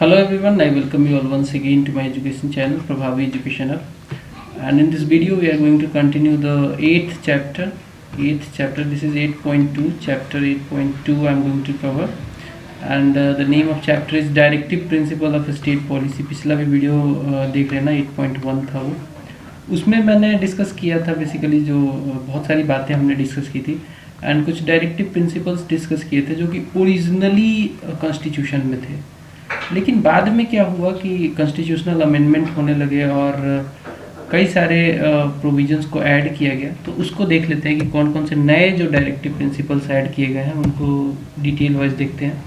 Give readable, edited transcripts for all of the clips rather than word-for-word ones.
Hello everyone, I welcome you all once again to my education channel Prabhavi Education Hub. And in this video we are going to continue the 8th chapter. This is 8.2, chapter 8.2 I am going to cover. And the name of chapter is Directive Principle of State Policy. पिछला भी video देख लेना 8.1 था वो, उसमें मैंने discuss किया था बेसिकली जो बहुत सारी बातें हमने डिस्कस की थी एंड कुछ डायरेक्टिव प्रिंसिपल्स डिस्कस किए थे जो कि ओरिजिनली कॉन्स्टिट्यूशन में थे, लेकिन बाद में क्या हुआ कि कॉन्स्टिट्यूशनल अमेंडमेंट होने लगे और कई सारे प्रोविजंस को ऐड किया गया। तो उसको देख लेते हैं कि कौन कौन से नए जो डायरेक्टिव प्रिंसिपल्स ऐड किए गए हैं उनको डिटेल वाइज देखते हैं।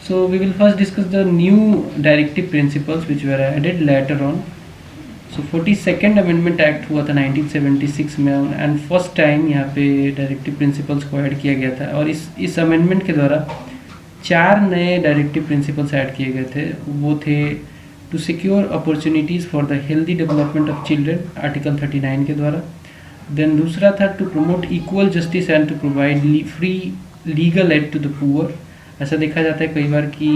So we will first discuss the new directive principles which were added later on. सो 42nd अमेंडमेंट एक्ट हुआ था 1976 में एंड फर्स्ट टाइम यहाँ पे डायरेक्टिव प्रिंसिपल्स को ऐड किया गया था और इस अमेंडमेंट के द्वारा 4 नए डायरेक्टिव प्रिंसिपल्स ऐड किए गए थे। वो थे to secure opportunities for the healthy development of children, article 39 के द्वारा। देन दूसरा था to promote equal justice and to provide free legal aid to the poor. ऐसा देखा जाता है कई बार कि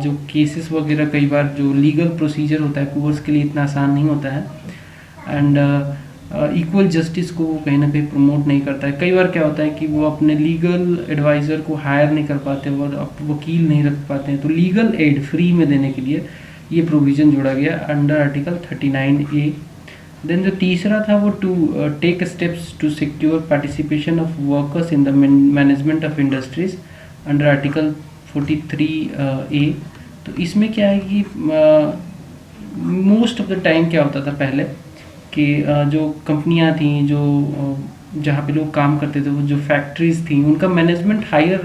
जो केसेस वगैरह कई बार जो लीगल प्रोसीजर होता है पुअर्स के लिए इतना आसान नहीं होता है एंड इक्वल जस्टिस को वो कहीं ना कहीं प्रमोट नहीं करता है। कई बार क्या होता है कि वो अपने लीगल एडवाइज़र को हायर नहीं कर पाते और वकील नहीं रख पाते हैं, तो लीगल एड फ्री में देने के लिए ये प्रोविज़न जोड़ा गया अंडर आर्टिकल 39A। देन जो तीसरा था वो to take steps to secure participation of workers in the management of industries under article 43A। तो इसमें क्या है कि मोस्ट ऑफ द टाइम क्या होता था पहले कि जो कंपनियां थी जो जहाँ पे लोग काम करते थे वो जो फैक्ट्रीज थी उनका मैनेजमेंट हायर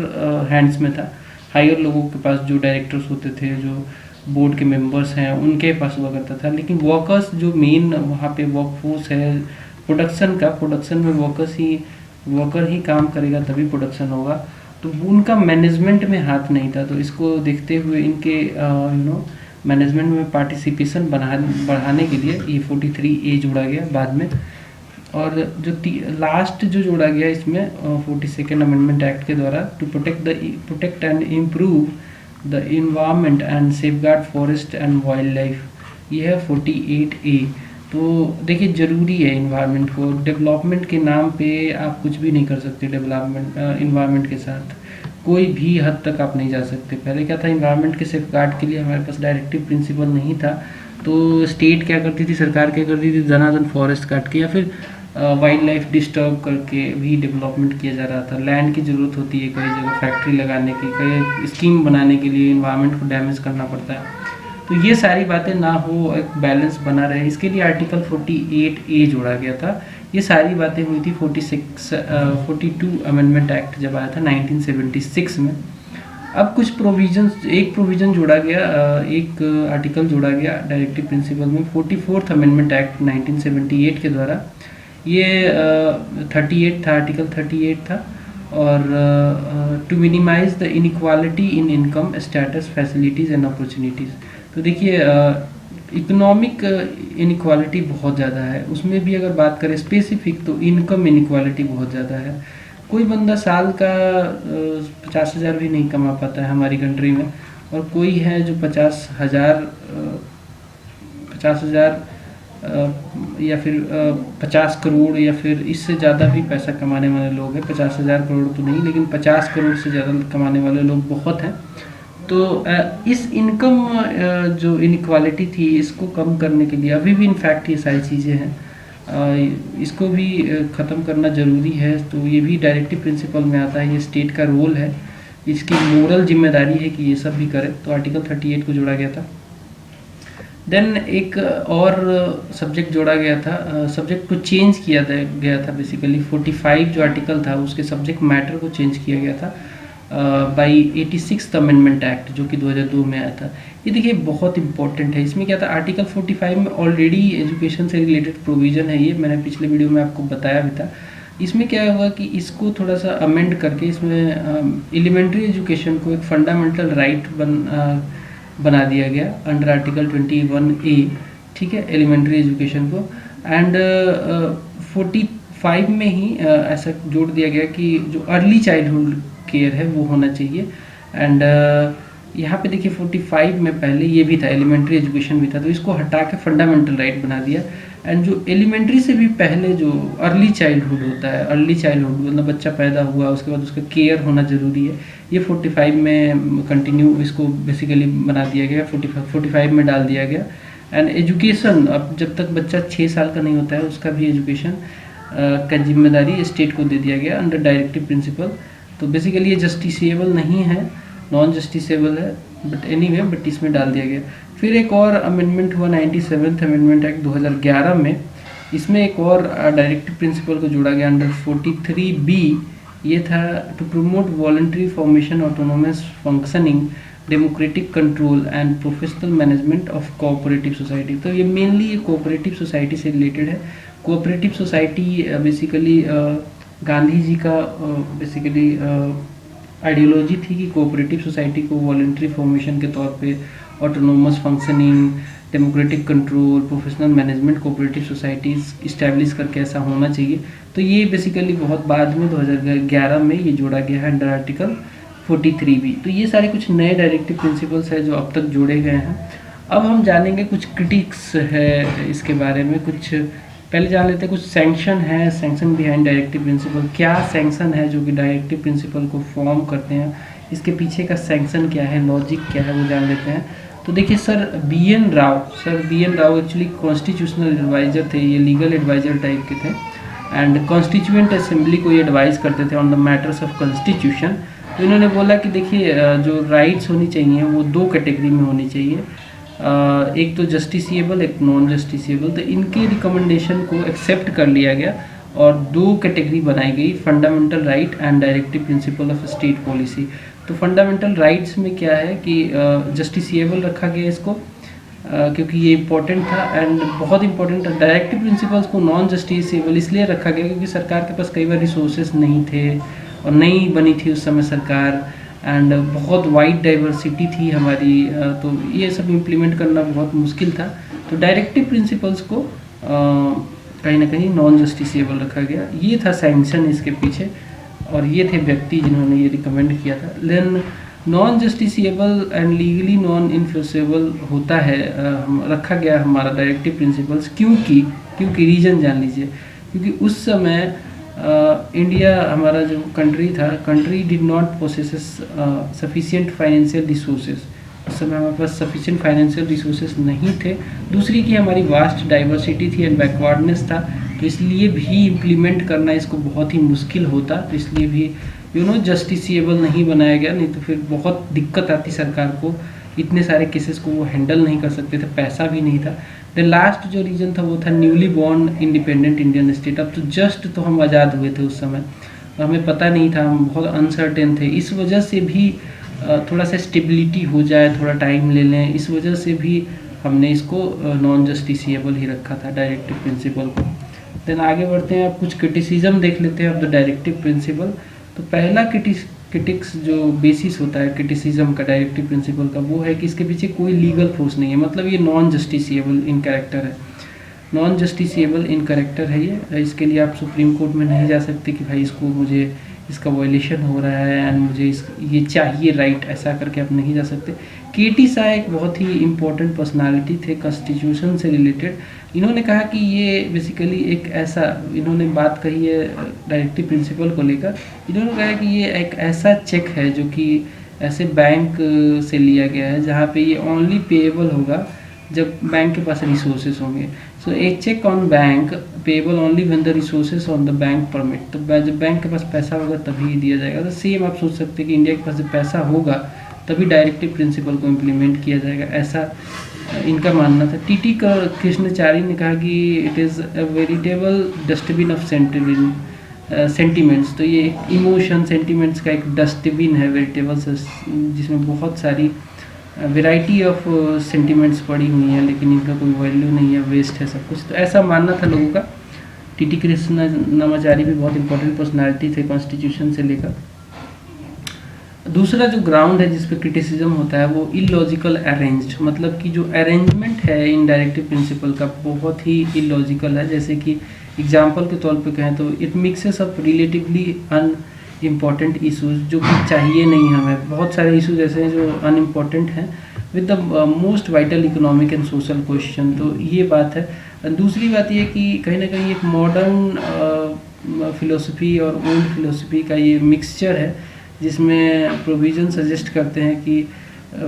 हैंड्स में था। हायर लोगों के पास जो डायरेक्टर्स होते थे, जो बोर्ड के मेंबर्स हैं, उनके पास हुआ करता था। लेकिन वर्कर्स जो मेन वहाँ पे वर्कफोर्स है प्रोडक्शन में वर्कर ही काम करेगा तभी प्रोडक्शन होगा, तो उनका मैनेजमेंट में हाथ नहीं था। तो इसको देखते हुए इनके मैनेजमेंट में पार्टिसिपेशन बढ़ाने के लिए ये 43A जोड़ा गया बाद में। और जो लास्ट जो जोड़ा गया इसमें 42nd अमेंडमेंट एक्ट के द्वारा to protect and improve the environment and safeguard forest and wild life, ये है 48A। तो देखिए ज़रूरी है इन्वायरमेंट को, डेवलपमेंट के नाम पे आप कुछ भी नहीं कर सकते। डेवलपमेंट इन्वायरमेंट के साथ कोई भी हद तक आप नहीं जा सकते। पहले क्या था, इन्वायरमेंट के सेफगार्ड के लिए हमारे पास डायरेक्टिव प्रिंसिपल नहीं था, तो स्टेट क्या करती थी, सरकार क्या करती थी, धनाधन फॉरेस्ट काट के या फिर वाइल्ड लाइफ डिस्टर्ब करके भी डेवलपमेंट किया जा रहा था। लैंड की ज़रूरत होती है कई जगह फैक्ट्री लगाने की, कई स्कीम बनाने के लिए इन्वायरमेंट को डैमेज करना पड़ता है। तो ये सारी बातें ना हो, एक बैलेंस बना रहे, इसके लिए आर्टिकल 48A जोड़ा गया था। ये सारी बातें हुई थी 42 अमेंडमेंट एक्ट जब आया था 1976 में। अब कुछ प्रोविजंस, एक प्रोविज़न जोड़ा गया, एक आर्टिकल जोड़ा गया डायरेक्टिव प्रिंसिपल में 44th अमेंडमेंट एक्ट 1978 के द्वारा। ये 38 था, आर्टिकल 38 था और to minimise the inequality in income status facilities and opportunities. तो देखिए इकोनॉमिक इनइक्वालिटी बहुत ज़्यादा है, उसमें भी अगर बात करें स्पेसिफिक तो इनकम इनइक्वालिटी बहुत ज़्यादा है। कोई बंदा साल का 50,000 भी नहीं कमा पाता है हमारी कंट्री में, और कोई है जो 50,000 या फिर 50 करोड़ या फिर इससे ज़्यादा भी पैसा कमाने वाले लोग हैं। 50,000 करोड़ तो नहीं, लेकिन 50 करोड़ से ज़्यादा कमाने वाले लोग बहुत हैं। तो इस इनकम जो इनइक्वालिटी थी इसको कम करने के लिए अभी भी इनफैक्ट ये सारी चीज़ें हैं, इसको भी ख़त्म करना ज़रूरी है। तो ये भी डायरेक्टिव प्रिंसिपल में आता है, ये स्टेट का रोल है, इसकी मोरल जिम्मेदारी है कि ये सब भी करे। तो आर्टिकल 38 को जोड़ा गया था। देन एक और सब्जेक्ट जोड़ा गया था, सब्जेक्ट को चेंज किया गया था बेसिकली। 45 जो आर्टिकल था उसके सब्जेक्ट मैटर को चेंज किया गया था बाई 86th अमेंडमेंट एक्ट जो कि 2002 में आया था। ये देखिए बहुत इंपॉर्टेंट है। इसमें क्या था, आर्टिकल 45 में ऑलरेडी एजुकेशन से रिलेटेड प्रोविज़न है, ये मैंने पिछले वीडियो में आपको बताया भी था। इसमें क्या हुआ कि इसको थोड़ा सा अमेंड करके इसमें एलिमेंट्री एजुकेशन को एक फंडामेंटल राइट बना दिया गया अंडर आर्टिकल 21A, ठीक है, एलिमेंट्री एजुकेशन को। एंड 45 में ही ऐसा जोड़ दिया गया कि जो अर्ली चाइल्डहुड केयर है वो होना चाहिए। एंड यहाँ पे देखिए 45 में पहले ये भी था, एलिमेंट्री एजुकेशन भी था, तो इसको हटा के फंडामेंटल राइट बना दिया। एंड जो एलिमेंट्री से भी पहले जो अर्ली चाइल्डहुड होता है, अर्ली चाइल्डहुड मतलब बच्चा पैदा हुआ उसके बाद उसका केयर होना ज़रूरी है, ये 45 में कंटिन्यू इसको बेसिकली बना दिया गया, 45 में डाल दिया गया। एंड एजुकेशन, अब जब तक बच्चा 6 साल का नहीं होता है उसका भी एजुकेशन का जिम्मेदारी स्टेट को दे दिया गया अंडर डायरेक्टिव प्रिंसिपल। तो बेसिकली ये जस्टिसेबल नहीं है, नॉन जस्टिसेबल है, बट एनीवे बट इसमें डाल दिया गया। फिर एक और अमेंडमेंट हुआ 97th अमेंडमेंट एक्ट 2011 में, इसमें एक और डायरेक्टिव प्रिंसिपल को जोड़ा गया अंडर 43B। ये था to promote voluntary formation, autonomous functioning, democratic control and professional management of cooperative society. तो ये मेनली ये कोऑपरेटिव सोसाइटी से रिलेटेड है। Cooperative society basically Gandhi ji का बेसिकली आइडियोलॉजी थी कि कोऑपरेटिव सोसाइटी को वॉलंटरी फॉर्मेशन के तौर पे autonomous functioning, democratic control, professional management cooperative societies establish करके ऐसा होना चाहिए। तो ये बेसिकली बहुत बाद में 2011 में ये जोड़ा गया है अंडर आर्टिकल 43B। तो ये सारे कुछ नए डायरेक्टिव प्रिंसिपल्स है जो अब तक जोड़े गए हैं। अब हम जानेंगे कुछ क्रिटिक्स है इसके बारे में, कुछ पहले जान लेते हैं कुछ सैंक्शन है, सैंक्शन बिहाइंड डायरेक्टिव प्रिंसिपल। क्या सैंक्शन है जो कि डायरेक्टिव प्रिंसिपल को फॉर्म करते हैं, इसके पीछे का सैंक्शन क्या है, लॉजिक क्या है, वो जान लेते हैं। तो देखिए sir B N Rao actually constitutional adviser थे, ये लीगल एडवाइज़र टाइप के थे एंड कॉन्स्टिट्यूएंट असेंबली को ये एडवाइस करते थे on the matters of constitution. तो इन्होंने बोला कि देखिए जो राइट्स होनी चाहिए वो 2 कैटेगरी में होनी चाहिए, एक तो जस्टिसिएबल, एक नॉन जस्टिसिएबल। तो इनके रिकमेंडेशन को एक्सेप्ट कर लिया गया और 2 कैटेगरी बनाई गई, fundamental right and directive principle of state policy. तो फंडामेंटल राइट्स में क्या है कि जस्टिसिएबल रखा गया इसको क्योंकि ये इम्पोर्टेंट था एंड बहुत इंपॉर्टेंट था। डायरेक्टिव प्रिंसिपल्स को नॉन जस्टिसिएबल इसलिए रखा गया क्योंकि सरकार के पास कई बार रिसोर्सेज नहीं थे और नई बनी थी उस समय सरकार एंड बहुत वाइड डाइवर्सिटी थी हमारी, तो ये सब इम्प्लीमेंट करना बहुत मुश्किल था। तो डायरेक्टिव प्रिंसिपल्स को कहीं ना कहीं नॉन जस्टिसिएबल रखा गया। ये था सैंक्शन इसके पीछे और ये थे व्यक्ति जिन्होंने ये रिकमेंड किया था। Then non justiciable and legally non enforceable होता है, रखा गया हमारा डायरेक्टिव प्रिंसिपल्स क्योंकि रीजन जान लीजिए, क्योंकि उस समय इंडिया हमारा जो कंट्री था, country did not possesses sufficient financial resources. उस समय हमारे पास सफिशिएंट फाइनेंशियल रिसोर्सेज नहीं थे। दूसरी की हमारी वास्ट डाइवर्सिटी थी एंड बैकवर्डनेस था, तो इसलिए भी इम्प्लीमेंट करना इसको बहुत ही मुश्किल होता, तो इसलिए भी जस्टिसिएबल नहीं बनाया गया, नहीं तो फिर बहुत दिक्कत आती सरकार को, इतने सारे केसेस को वो हैंडल नहीं कर सकते थे, पैसा भी नहीं था। द लास्ट जो रीजन था वो था newly born independent Indian state. अब तो जस्ट तो हम आज़ाद हुए थे उस समय, हमें पता नहीं था, हम बहुत अनसर्टेन थे, इस वजह से भी थोड़ा सा स्टेबिलिटी हो जाए, थोड़ा टाइम ले लें, इस वजह से भी हमने इसको नॉन जस्टिसिएबल ही रखा था डायरेक्टिव प्रिंसिपल को। देन आगे बढ़ते हैं, आप कुछ क्रिटिसिज्म देख लेते हैं ऑफ द डायरेक्टिव प्रिंसिपल। तो पहला क्रिटिक्स जो बेसिस होता है क्रिटिसिज्म का डायरेक्टिव प्रिंसिपल का, वो है कि इसके पीछे कोई लीगल फोर्स नहीं है, मतलब ये नॉन जस्टिसिएबल इन कैरेक्टर है, नॉन जस्टिसिएबल इन कैरेक्टर है ये। इसके लिए आप सुप्रीम कोर्ट में नहीं जा सकते कि भाई इसको मुझे इसका वायलेशन हो रहा है एंड मुझे ये चाहिए राइट, ऐसा करके आप नहीं जा सकते। केटी शाह एक बहुत ही इम्पोर्टेंट पर्सनालिटी थे कॉन्स्टिट्यूशन से रिलेटेड। इन्होंने कहा कि ये बेसिकली एक ऐसा, इन्होंने बात कही है डायरेक्टिव प्रिंसिपल को लेकर, इन्होंने कहा कि ये एक ऐसा चेक है जो कि ऐसे बैंक से लिया गया है जहाँ पे ये ओनली पेएबल होगा जब बैंक के पास रिसोर्सेज होंगे। So a cheque on bank payable only when the resources on the bank permit. तो जब बैंक के पास पैसा होगा तभी दिया जाएगा। तो सेम आप सोच सकते हैं कि इंडिया के पास जब पैसा होगा तभी डायरेक्टिव प्रिंसिपल को इम्प्लीमेंट किया जाएगा, ऐसा इनका मानना था। टीटी कृष्णचारी ने कहा कि it is a veritable dustbin of sentiments. तो ये इमोशन सेंटिमेंट्स का एक डस्टबिन है वेरिटेबल्स, जिसमें बहुत सारी वैरायटी ऑफ सेंटिमेंट्स पड़ी हुई हैं, लेकिन इनका कोई वैल्यू नहीं है, वेस्ट है सब कुछ। तो ऐसा मानना था लोगों का। टीटी कृष्णमाचारी भी बहुत इंपॉर्टेंट पर्सनालिटी थे कॉन्स्टिट्यूशन से लेकर। दूसरा जो ग्राउंड है जिस पे क्रिटिसिज्म होता है वो इलॉजिकल अरेंज्ड, मतलब कि जो अरेंजमेंट है इन डायरेक्टिव प्रिंसिपल का बहुत ही इलॉजिकल है। जैसे कि एग्जांपल के तौर पे कहें तो it mixes up relatively important issues जो कि चाहिए नहीं हमें। बहुत सारे इश्यूज ऐसे हैं जो अनइम्पॉर्टेंट हैं with the most vital economic and social question. तो ये बात है। दूसरी बात ये कि कहीं ना कहीं एक मॉडर्न फिलोसफी और ओल्ड फिलोसफी का ये मिक्सचर है, जिसमें प्रोविजन सजेस्ट करते हैं कि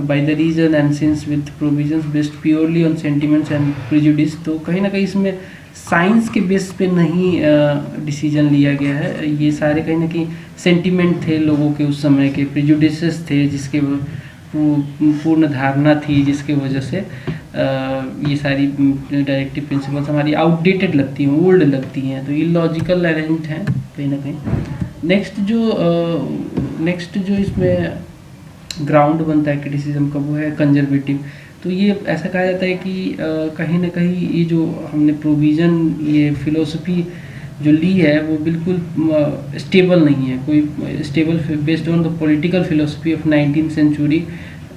by the reason and since with provisions based purely on sentiments and prejudice. तो कहीं ना कहीं इसमें साइंस के बेस पे नहीं डिसीजन लिया गया है। ये सारे कहीं ना कहीं सेंटिमेंट थे लोगों के, उस समय के प्रेजुडिसेस थे, जिसके पूर्ण धारणा थी, जिसके वजह से ये सारी डायरेक्टिव प्रिंसिपल्स हमारी आउटडेटेड लगती हैं, ओल्ड लगती हैं, तो ये लॉजिकल अरेंज हैं कहीं ना कहीं। नेक्स्ट जो इसमें ग्राउंड बनता है क्रिटिसिज्म का, वो है कंजर्वेटिव। तो ये ऐसा कहा जाता है कि कहीं ना कहीं ये जो हमने प्रोविज़न, ये फिलोसफी जो ली है, वो बिल्कुल स्टेबल नहीं है, कोई stable based on the political philosophy of 19th century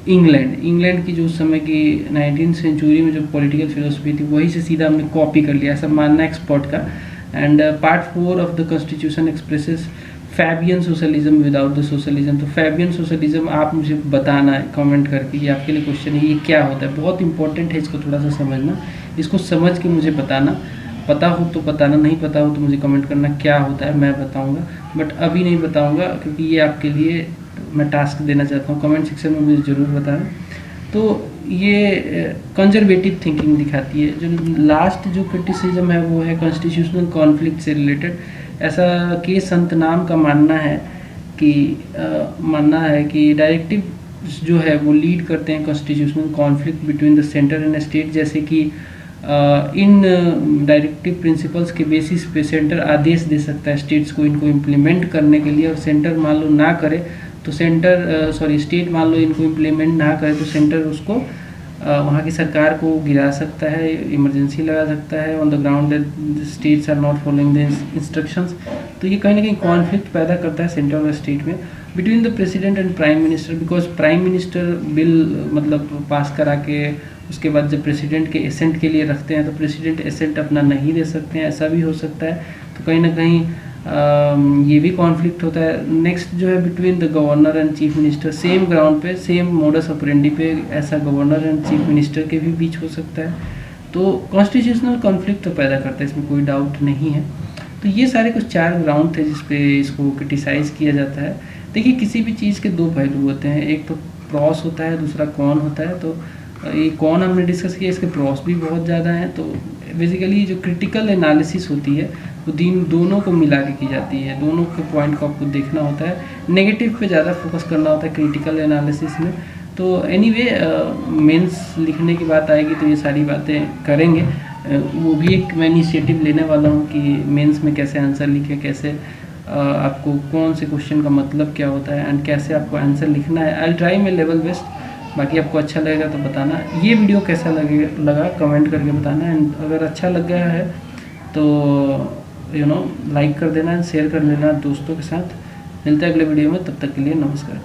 England की जो उस समय की 19th सेंचुरी में जो पॉलिटिकल फिलोसफी थी, वही से सीधा हमने कॉपी कर लिया, ऐसा मानना एक्सपर्ट का। And part 4 of the constitution expresses Fabian socialism without the socialism. तो फैबियन सोशलिज्म आप मुझे बताना है कमेंट करके, ये आपके लिए क्वेश्चन है, ये क्या होता है, बहुत इंपॉर्टेंट है, इसको थोड़ा सा समझना, इसको समझ के मुझे बताना, पता हो तो बताना, नहीं पता हो तो मुझे कमेंट करना क्या होता है, मैं बताऊंगा, बट अभी नहीं बताऊंगा क्योंकि ये आपके लिए मैं टास्क देना चाहता हूँ। कमेंट सेक्शन में मुझे ज़रूर बताना। तो ये कंजर्वेटिव थिंकिंग दिखाती है। जो लास्ट जो क्रिटिसिज्म है वो है कॉन्स्टिट्यूशनल कॉन्फ्लिक्ट से रिलेटेड। ऐसा के संत नाम का मानना है कि डायरेक्टिव जो है वो लीड करते हैं constitutional conflict between the centre and state. जैसे कि इन डायरेक्टिव प्रिंसिपल्स के बेसिस पे सेंटर आदेश दे सकता है स्टेट्स को इनको इम्प्लीमेंट करने के लिए, और सेंटर मान लो ना करे तो स्टेट मान लो इनको इम्प्लीमेंट ना करे तो सेंटर उसको वहाँ की सरकार को गिरा सकता है, इमरजेंसी लगा सकता है on the ground that states are not following the instructions. तो ये कहीं ना कहीं कॉन्फ्लिक्ट पैदा करता है सेंटर और स्टेट में between the president and prime minister, because prime minister bill मतलब पास करा के उसके बाद जब प्रेसिडेंट के एसेंट के लिए रखते हैं तो प्रेसिडेंट एसेंट अपना नहीं दे सकते हैं, ऐसा भी हो सकता है। तो कहीं ना कहीं ये भी कॉन्फ्लिक्ट होता है। नेक्स्ट जो है between the governor and chief minister, same ground पे, सेम मोडस ऑपरेंडी पे ऐसा गवर्नर एंड चीफ मिनिस्टर के भी बीच हो सकता है। तो कॉन्स्टिट्यूशनल कॉन्फ्लिक्ट तो पैदा करता है, इसमें कोई डाउट नहीं है। तो ये सारे कुछ 4 ग्राउंड थे जिस पे इसको क्रिटिसाइज़ किया जाता है। देखिए, किसी भी चीज़ के 2 पहलू होते हैं, एक तो प्रॉस होता है, दूसरा कॉन होता है। तो ये कॉन हमने डिस्कस किया, इसके प्रॉस भी बहुत ज़्यादा हैं। तो बेसिकली जो क्रिटिकल एनालिसिस होती है वो दोनों को मिला के की जाती है, दोनों के पॉइंट को आपको देखना होता है, नेगेटिव पे ज़्यादा फोकस करना होता है क्रिटिकल एनालिसिस में। तो एनीवे मेंस लिखने की बात आएगी तो ये सारी बातें करेंगे। वो भी एक मैं इनिशिएटिव लेने वाला हूँ कि मेंस में कैसे आंसर लिखें, कैसे आपको कौन से क्वेश्चन का मतलब क्या होता है एंड कैसे आपको आंसर लिखना है। I try my level best. बाकी आपको अच्छा लगेगा तो बताना। ये वीडियो कैसा लगा कमेंट करके बताना। एंड अगर अच्छा लग गया है तो लाइक कर देना, शेयर कर देना दोस्तों के साथ। मिलते हैं अगले वीडियो में, तब तक के लिए नमस्कार।